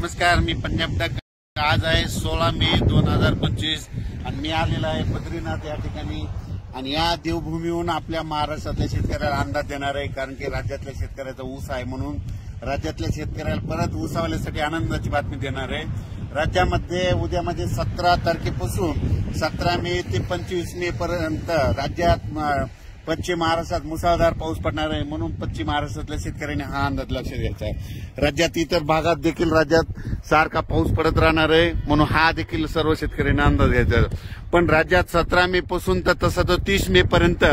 नमस्कार, मी पंजाब डक. आज आहे 16 मे 2025 आणि मी आलेला आहे बद्रीनाथ या ठिकाणी. आणि या देवभूमीहून आपल्या महाराष्ट्रातल्या शेतकऱ्याला अंदाज देणार आहे, कारण की राज्यातल्या शेतकऱ्याचा ऊस आहे म्हणून राज्यातल्या शेतकऱ्याला परत ऊसावाल्यासाठी आनंदाची बातमी देणार आहे. राज्यामध्ये उद्या म्हणजे 17 तारखेपासून 17 मे ते 25 मे पर्यंत राज्यात पश्चिम महाराष्ट्रात मुसळधार पाऊस पडणार आहे, म्हणून पश्चिम महाराष्ट्रातल्या शेतकऱ्यांनी हा अंदाज लक्षात घ्यायचा आहे. राज्यात इतर भागात देखील राज्यात सारखा पाऊस पडत राहणार आहे, म्हणून हा देखील सर्व शेतकऱ्यांना अंदाज घ्यायचा आहे. पण राज्यात 17 मे पासून तर तसं तर 30 मे पर्यंत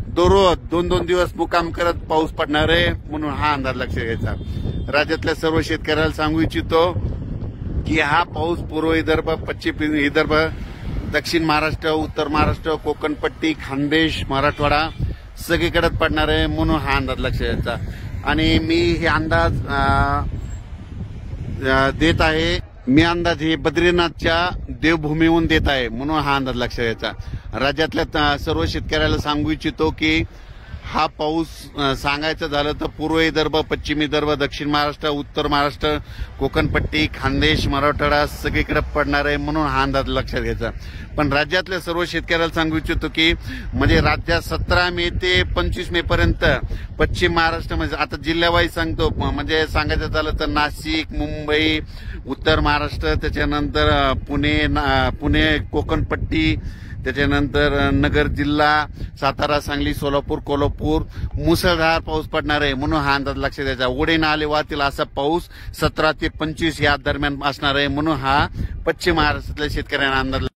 दररोज 2-2 दिवस मुक्काम करत पाऊस पडणार आहे, म्हणून हा अंदाज लक्षात घ्यायचा. राज्यातल्या सर्व शेतकऱ्याला सांगू इच्छितो की हा पाऊस पूर्व विदर्भ, पश्चिम विदर्भ, दक्षिण महाराष्ट्र, उत्तर महाराष्ट्र, कोकण पट्टी, खानदेश, मराठवाडा सगळीकडे पडणार आहे, म्हणून हा अंदाज लक्षात घ्यायचा. आणि मी हे अंदाज देत आहे, मी अंदाज हे बद्रीनाथच्या देवभूमीहून देत आहे, म्हणून हा अंदाज लक्षात घ्यायचा. राज्यातल्या सर्व शेतकऱ्याला सांगू इच्छितो की हा पाऊस सांगायचं झालं तर पूर्व विदर्भ, पश्चिम विदर्भ, दक्षिण महाराष्ट्र, उत्तर महाराष्ट्र, कोकणपट्टी, खानदेश, मराठवाडा सगळीकडे पडणार आहे, म्हणून हा अंदाज लक्षात घ्यायचा. पण राज्यातल्या सर्व शेतकऱ्याला सांगू इच्छितो की म्हणजे राज्यात 17 मे ते 25 मे पर्यंत पश्चिम महाराष्ट्र म्हणजे आता जिल्ह्यावाईज सांगतो, म्हणजे सांगायचं झालं तर नाशिक, मुंबई, उत्तर महाराष्ट्र, त्याच्यानंतर पुणे, कोकणपट्टी, त्याच्यानंतर नगर जिल्हा, सातारा, सांगली, सोलापूर, कोल्हापूर मुसळधार पाऊस पडणार आहे, म्हणून हा अंदाज लक्षात द्यायचा. ओढे नाले वाहतील असा पाऊस 17 ते 25 या दरम्यान असणार आहे, म्हणून हा पश्चिम महाराष्ट्रातल्या शेतकऱ्यांना अंदाज